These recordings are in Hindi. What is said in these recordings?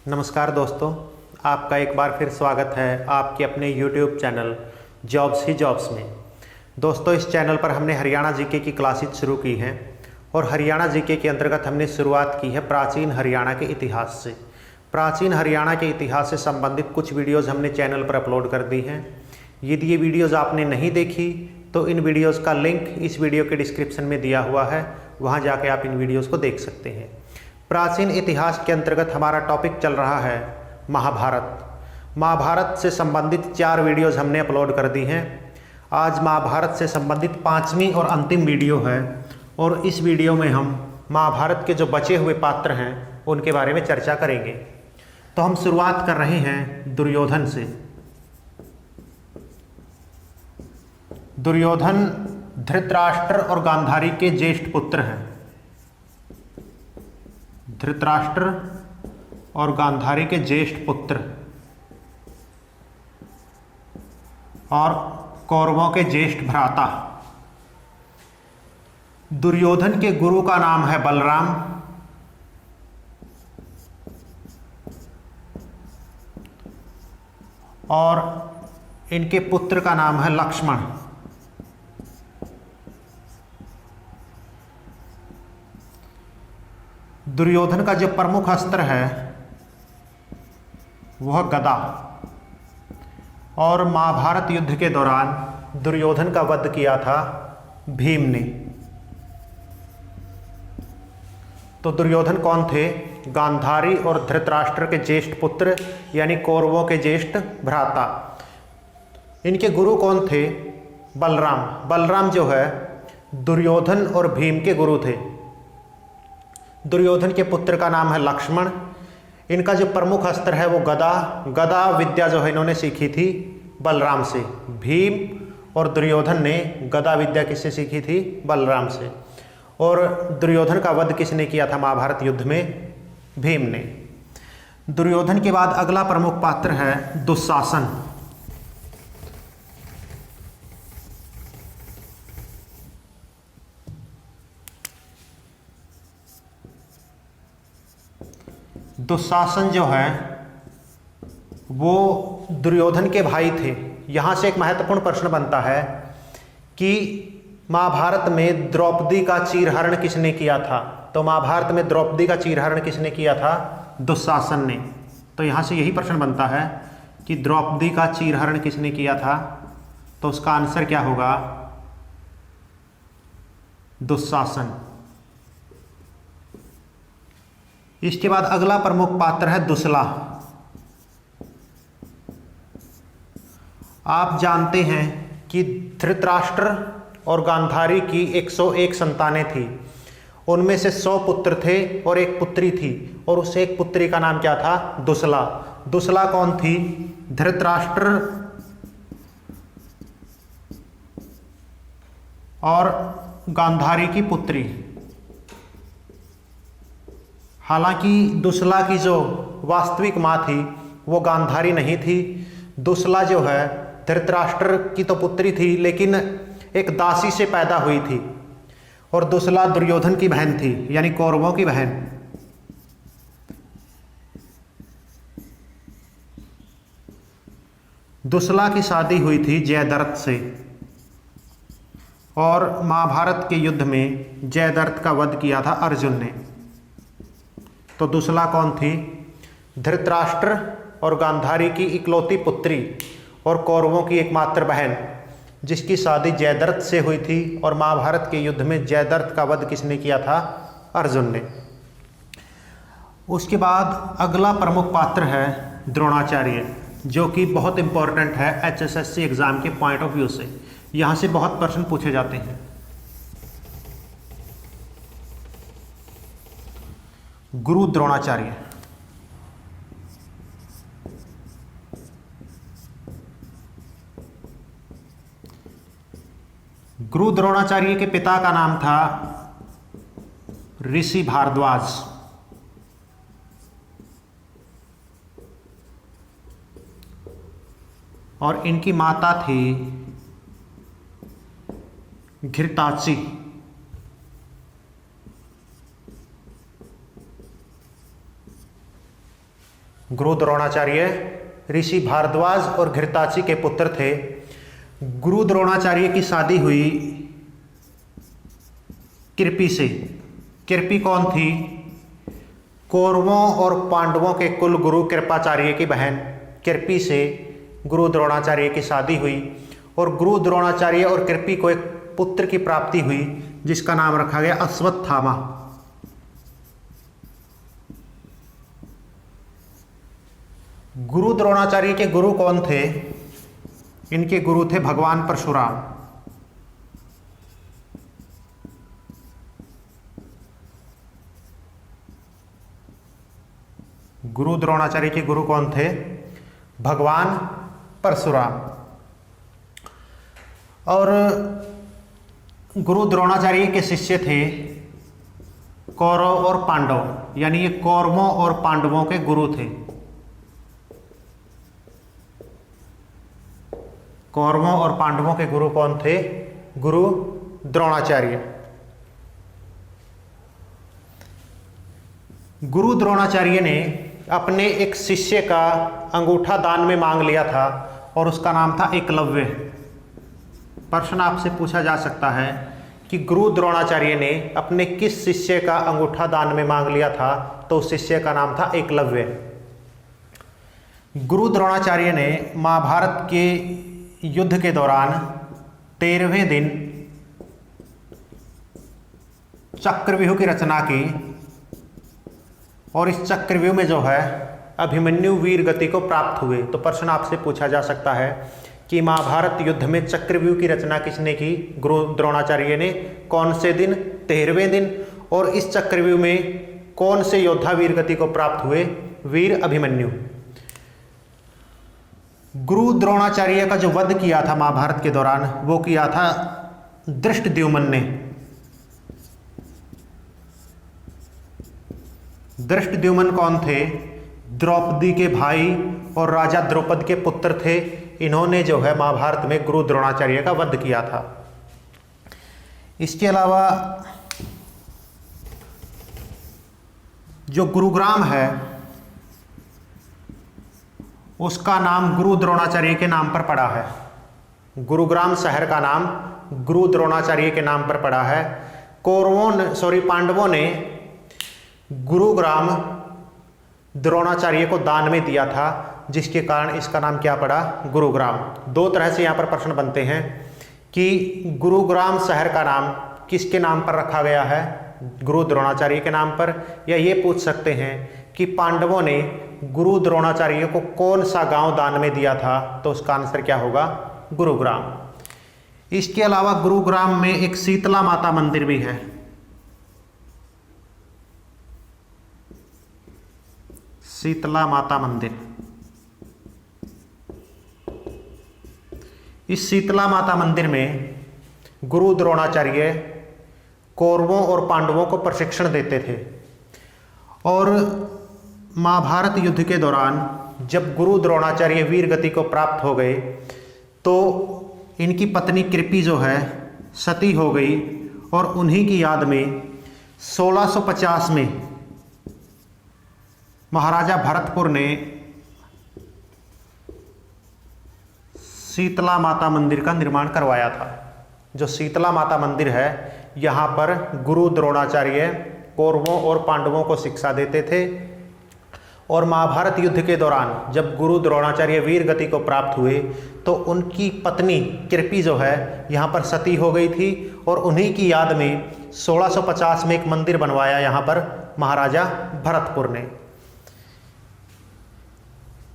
नमस्कार दोस्तों, आपका एक बार फिर स्वागत है आपके अपने YouTube चैनल जॉब्स ही जॉब्स में। दोस्तों, इस चैनल पर हमने हरियाणा जीके की क्लासेज शुरू की हैं और हरियाणा जीके के अंतर्गत हमने शुरुआत की है प्राचीन हरियाणा के इतिहास से। प्राचीन हरियाणा के इतिहास से संबंधित कुछ वीडियोज़ हमने चैनल पर अपलोड कर दी हैं। यदि ये वीडियोज़ आपने नहीं देखी तो इन वीडियोज़ का लिंक इस वीडियो के डिस्क्रिप्शन में दिया हुआ है, वहाँ जाके आप इन वीडियोज़ को देख सकते हैं। प्राचीन इतिहास के अंतर्गत हमारा टॉपिक चल रहा है महाभारत। महाभारत से संबंधित 4 वीडियोज़ हमने अपलोड कर दी हैं। आज महाभारत से संबंधित 5वीं और अंतिम वीडियो है और इस वीडियो में हम महाभारत के जो बचे हुए पात्र हैं उनके बारे में चर्चा करेंगे। तो हम शुरुआत कर रहे हैं दुर्योधन से। दुर्योधन धृतराष्ट्र और गांधारी के ज्येष्ठ पुत्र हैं। धृतराष्ट्र और गांधारी के ज्येष्ठ पुत्र और कौरवों के ज्येष्ठ भ्राता। दुर्योधन के गुरु का नाम है बलराम और इनके पुत्र का नाम है लक्ष्मण। दुर्योधन का जो प्रमुख अस्त्र है वह गदा, और महाभारत युद्ध के दौरान दुर्योधन का वध किया था भीम ने। तो दुर्योधन कौन थे? गांधारी और धृतराष्ट्र के ज्येष्ठ पुत्र यानी कौरवों के ज्येष्ठ भ्राता। इनके गुरु कौन थे? बलराम। बलराम जो है दुर्योधन और भीम के गुरु थे। दुर्योधन के पुत्र का नाम है लक्ष्मण। इनका जो प्रमुख अस्त्र है वो गदा। गदा विद्या जो है इन्होंने सीखी थी बलराम से। भीम और दुर्योधन ने गदा विद्या किससे सीखी थी? बलराम से। और दुर्योधन का वध किसने किया था महाभारत युद्ध में? भीम ने। दुर्योधन के बाद अगला प्रमुख पात्र है दुशासन। दुशासन जो है वो दुर्योधन के भाई थे। यहाँ से एक महत्वपूर्ण प्रश्न बनता है कि महाभारत में द्रौपदी का चीरहरण किसने किया था? तो महाभारत में द्रौपदी का चीरहरण किसने किया था? दुशासन ने। तो यहाँ से यही प्रश्न बनता है कि द्रौपदी का चीरहरण किसने किया था? तो उसका आंसर क्या होगा? दुशासन। इसके बाद अगला प्रमुख पात्र है दुसला। आप जानते हैं कि धृतराष्ट्र और गांधारी की 101 संतानें थी। उनमें से 100 पुत्र थे और एक पुत्री थी, और उस एक पुत्री का नाम क्या था? दुसला। दुसला कौन थी? धृतराष्ट्र और गांधारी की पुत्री। हालांकि दुसला की जो वास्तविक माँ थी वो गांधारी नहीं थी। दुसला जो है धृतराष्ट्र की तो पुत्री थी लेकिन एक दासी से पैदा हुई थी, और दुसला दुर्योधन की बहन थी यानी कौरवों की बहन। दुसला की शादी हुई थी जयद्रथ से, और महाभारत के युद्ध में जयद्रथ का वध किया था अर्जुन ने। तो दुसला कौन थी? धृतराष्ट्र और गांधारी की इकलौती पुत्री और कौरवों की एकमात्र बहन, जिसकी शादी जयद्रथ से हुई थी, और महाभारत के युद्ध में जयद्रथ का वध किसने किया था? अर्जुन ने। उसके बाद अगला प्रमुख पात्र है द्रोणाचार्य, जो कि बहुत इंपॉर्टेंट है HSSC एग्जाम के पॉइंट ऑफ व्यू से। यहाँ से बहुत प्रश्न पूछे जाते हैं। गुरु द्रोणाचार्य। गुरु द्रोणाचार्य के पिता का नाम था ऋषि भारद्वाज, और इनकी माता थी घृताची। गुरु द्रोणाचार्य ऋषि भारद्वाज और घृताची के पुत्र थे। गुरु द्रोणाचार्य की शादी हुई कृपि से। कृपि कौन थी? कौरवों और पांडवों के कुल गुरु कृपाचार्य की बहन कृपि से गुरु द्रोणाचार्य की शादी हुई और गुरु द्रोणाचार्य और कृपि को एक पुत्र की प्राप्ति हुई जिसका नाम रखा गया अश्वत्थामा। गुरु द्रोणाचार्य के गुरु कौन थे? इनके गुरु थे भगवान परशुराम। गुरु द्रोणाचार्य के गुरु कौन थे? भगवान परशुराम। और गुरु द्रोणाचार्य के शिष्य थे कौरव और पांडव, यानी ये कौरवों और पांडवों के गुरु थे। कौरवों और पांडवों के गुरु कौन थे? गुरु द्रोणाचार्य। गुरु द्रोणाचार्य ने अपने एक शिष्य का अंगूठा दान में मांग लिया था और उसका नाम था एकलव्य। प्रश्न आपसे पूछा जा सकता है कि गुरु द्रोणाचार्य ने अपने किस शिष्य का अंगूठा दान में मांग लिया था? तो उस शिष्य का नाम था एकलव्य। गुरु द्रोणाचार्य ने महाभारत के युद्ध के दौरान 13वें दिन चक्रव्यूह की रचना की और इस चक्रव्यूह में जो है अभिमन्यु वीर गति को प्राप्त हुए। तो प्रश्न आपसे पूछा जा सकता है कि महाभारत युद्ध में चक्रव्यूह की रचना किसने की? गुरु द्रोणाचार्य ने। कौन से दिन? 13वें दिन। और इस चक्रव्यूह में कौन से योद्धा वीर गति को प्राप्त हुए? वीर अभिमन्यु। गुरु द्रोणाचार्य का जो वध किया था महाभारत के दौरान वो किया था धृष्टद्युम्न ने। धृष्टद्युम्न कौन थे? द्रौपदी के भाई और राजा द्रौपद के पुत्र थे। इन्होंने जो है महाभारत में गुरु द्रोणाचार्य का वध किया था। इसके अलावा जो गुरुग्राम है उसका नाम गुरु द्रोणाचार्य के नाम पर पड़ा है। गुरुग्राम शहर का नाम गुरु द्रोणाचार्य के नाम पर पड़ा है। पांडवों ने गुरुग्राम द्रोणाचार्य को दान में दिया था जिसके कारण इसका नाम क्या पड़ा? गुरुग्राम। दो तरह से यहाँ पर प्रश्न बनते हैं कि गुरुग्राम शहर का नाम किसके नाम पर रखा गया है? गुरु द्रोणाचार्य के नाम पर। या ये पूछ सकते हैं कि पांडवों ने गुरु द्रोणाचार्य को कौन सा गांव दान में दिया था? तो उसका आंसर क्या होगा? गुरुग्राम। इसके अलावा गुरुग्राम में एक शीतला माता मंदिर भी है। शीतला माता मंदिर। इस शीतला माता मंदिर में गुरु द्रोणाचार्य कौरवों और पांडवों को प्रशिक्षण देते थे। और महाभारत युद्ध के दौरान जब गुरु द्रोणाचार्य वीर गति को प्राप्त हो गए तो इनकी पत्नी कृपि जो है सती हो गई और उन्हीं की याद में 1650 में महाराजा भरतपुर ने शीतला माता मंदिर का निर्माण करवाया था। जो शीतला माता मंदिर है यहाँ पर गुरु द्रोणाचार्य कौरवों और पांडवों को शिक्षा देते थे। और महाभारत युद्ध के दौरान जब गुरु द्रोणाचार्य वीर गति को प्राप्त हुए तो उनकी पत्नी कृपि जो है यहाँ पर सती हो गई थी और उन्हीं की याद में 1650 में एक मंदिर बनवाया यहाँ पर महाराजा भरतपुर ने।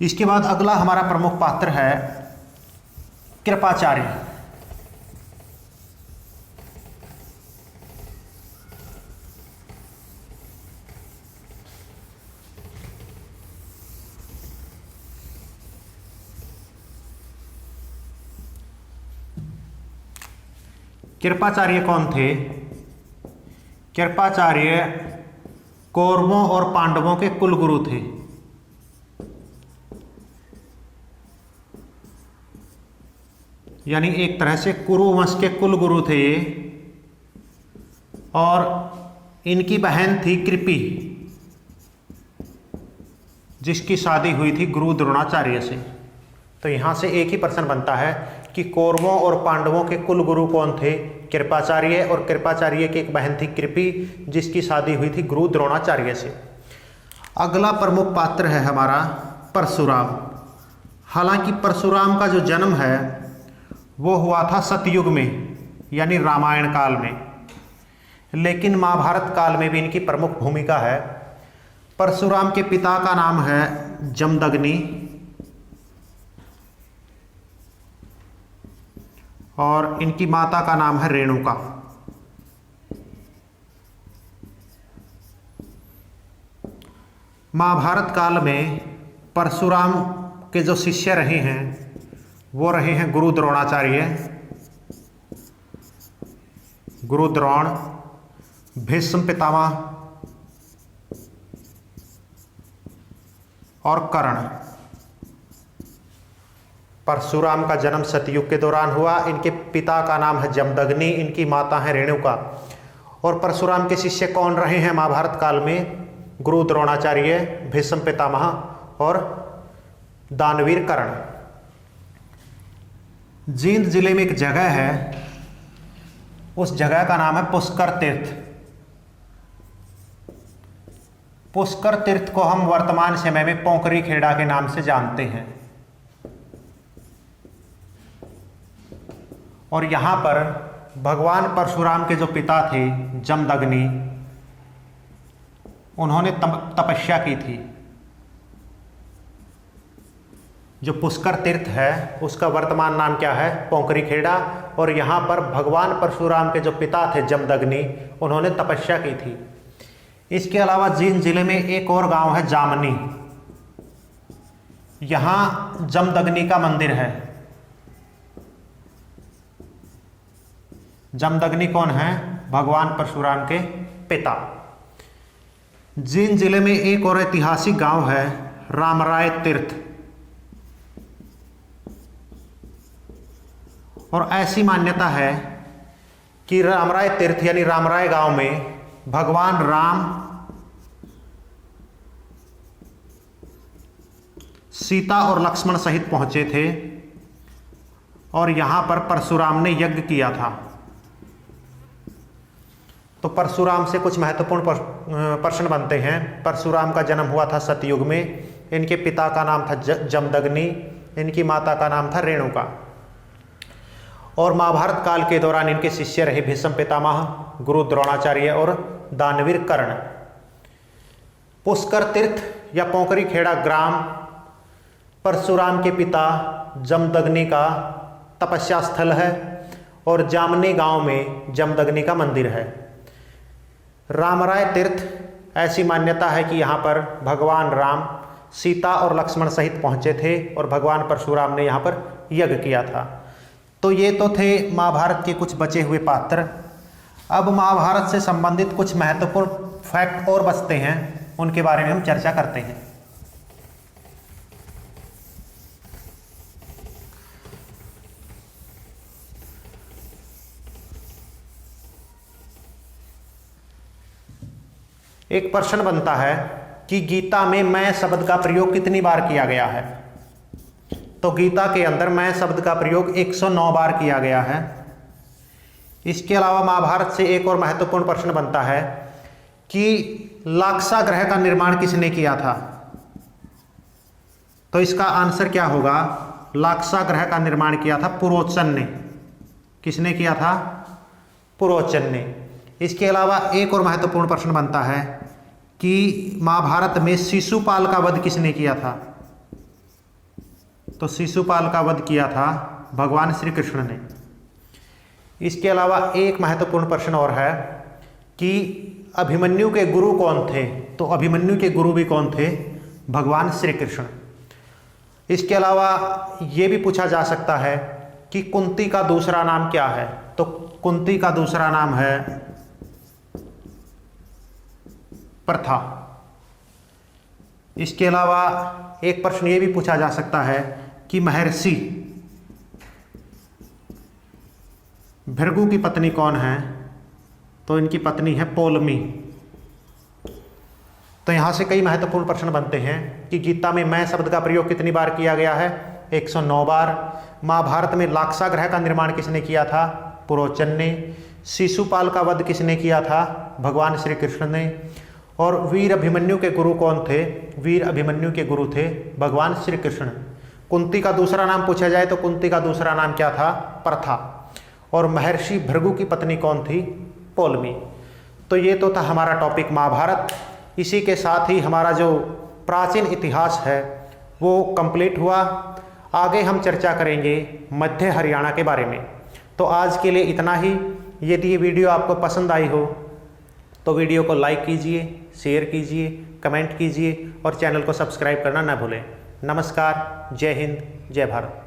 इसके बाद अगला हमारा प्रमुख पात्र है कृपाचार्य। कृपाचार्य कौन थे? कृपाचार्य कौरवों और पांडवों के कुल गुरु थे। यानी एक तरह से कुरु वंश के कुल गुरु थे ये। और इनकी बहन थी कृपि जिसकी शादी हुई थी गुरु द्रोणाचार्य से। तो यहाँ से एक ही प्रश्न बनता है कि कौरवों और पांडवों के कुल गुरु कौन थे? कृपाचार्य, और कृपाचार्य की एक बहन थी कृपि, जिसकी शादी हुई थी गुरु द्रोणाचार्य से। अगला प्रमुख पात्र है हमारा परशुराम। हालांकि परशुराम का जो जन्म है वो हुआ था सतयुग में, यानी रामायण काल में, लेकिन महाभारत काल में भी इनकी प्रमुख भूमिका है। परशुराम के पिता का नाम है जमदग्नि और इनकी माता का नाम है रेणुका। महाभारत काल में परशुराम के जो शिष्य रहे हैं वो रहे हैं गुरु द्रोणाचार्य, गुरु द्रोण, भीष्म पितामह और कर्ण। परशुराम का जन्म सतयुग के दौरान हुआ। इनके पिता का नाम है जमदग्नि, इनकी माता है रेणुका। और परशुराम के शिष्य कौन रहे हैं महाभारत काल में? गुरु द्रोणाचार्य, भीष्म पितामह और दानवीर कर्ण। जींद जिले में एक जगह है, उस जगह का नाम है पुष्कर तीर्थ। पुष्कर तीर्थ को हम वर्तमान समय में पोंकरी खेड़ा के नाम से जानते हैं। और यहाँ पर भगवान परशुराम के जो पिता थे जमदग्नि, उन्होंने तपस्या की थी। जो पुष्कर तीर्थ है उसका वर्तमान नाम क्या है? पोंकरी खेड़ा। और यहाँ पर भगवान परशुराम के जो पिता थे जमदग्नि, उन्होंने तपस्या की थी। इसके अलावा जींद जिले में एक और गांव है जामनी। यहाँ जमदग्नि का मंदिर है। जमदग्नि कौन है? भगवान परशुराम के पिता। जींद जिले में एक और ऐतिहासिक गांव है रामराय तीर्थ। और ऐसी मान्यता है कि रामराय तीर्थ यानी रामराय गांव में भगवान राम सीता और लक्ष्मण सहित पहुंचे थे और यहां पर परशुराम ने यज्ञ किया था। तो परशुराम से कुछ महत्वपूर्ण प्रश्न बनते हैं। परशुराम का जन्म हुआ था सतयुग में। इनके पिता का नाम था जमदग्नि, इनकी माता का नाम था रेणुका। और महाभारत काल के दौरान इनके शिष्य रहे भीष्म पितामह, गुरु द्रोणाचार्य और दानवीर कर्ण। पुष्कर तीर्थ या पोंकरी खेड़ा ग्राम परशुराम के पिता जमदग्नि का तपस्या स्थल है और जामनी गांव में जमदग्नि का मंदिर है। रामराय तीर्थ ऐसी मान्यता है कि यहाँ पर भगवान राम सीता और लक्ष्मण सहित पहुँचे थे और भगवान परशुराम ने यहाँ पर यज्ञ किया था। तो ये तो थे महाभारत के कुछ बचे हुए पात्र। अब महाभारत से संबंधित कुछ महत्वपूर्ण फैक्ट और बचते हैं, उनके बारे में हम चर्चा करते हैं। एक प्रश्न बनता है कि गीता में मैं शब्द का प्रयोग कितनी बार किया गया है? तो गीता के अंदर मैं शब्द का प्रयोग 109 बार किया गया है। इसके अलावा महाभारत से एक और महत्वपूर्ण प्रश्न बनता है कि लाक्षागृह ग्रह का निर्माण किसने किया था? तो इसका आंसर क्या होगा? लाक्षागृह ग्रह का निर्माण किया था पुरोचन ने। किसने किया था? पुरोचन ने। इसके अलावा एक और महत्वपूर्ण प्रश्न बनता है कि महाभारत में शिशुपाल का वध किसने किया था? तो शिशुपाल का वध किया था भगवान श्री कृष्ण ने। इसके अलावा एक महत्वपूर्ण प्रश्न और है कि अभिमन्यु के गुरु कौन थे? तो अभिमन्यु के गुरु भी कौन थे? भगवान श्री कृष्ण। इसके अलावा ये भी पूछा जा सकता है कि कुंती का दूसरा नाम क्या है? तो कुंती का दूसरा नाम है प्रथा। इसके अलावा एक प्रश्न ये भी पूछा जा सकता है कि महर्षि भृगु की पत्नी कौन है? तो इनकी पत्नी है पोलमी। तो यहाँ से कई महत्वपूर्ण प्रश्न बनते हैं कि गीता में मैं शब्द का प्रयोग कितनी बार किया गया है? 109 बार। महाभारत में लाक्षागृह का निर्माण किसने किया था? पुरोचन ने। शिशुपाल का वध किसने किया था? भगवान श्री कृष्ण ने। और वीर अभिमन्यु के गुरु कौन थे? वीर अभिमन्यु के गुरु थे भगवान श्री कृष्ण। कुंती का दूसरा नाम पूछा जाए तो कुंती का दूसरा नाम क्या था? प्रथा। और महर्षि भृगु की पत्नी कौन थी? पौलमी। तो ये तो था हमारा टॉपिक महाभारत। इसी के साथ ही हमारा जो प्राचीन इतिहास है वो कंप्लीट हुआ। आगे हम चर्चा करेंगे मध्य हरियाणा के बारे में। तो आज के लिए इतना ही। यदि ये वीडियो आपको पसंद आई हो तो वीडियो को लाइक कीजिए, शेयर कीजिए, कमेंट कीजिए और चैनल को सब्सक्राइब करना न भूलें। नमस्कार, जय हिंद, जय भारत।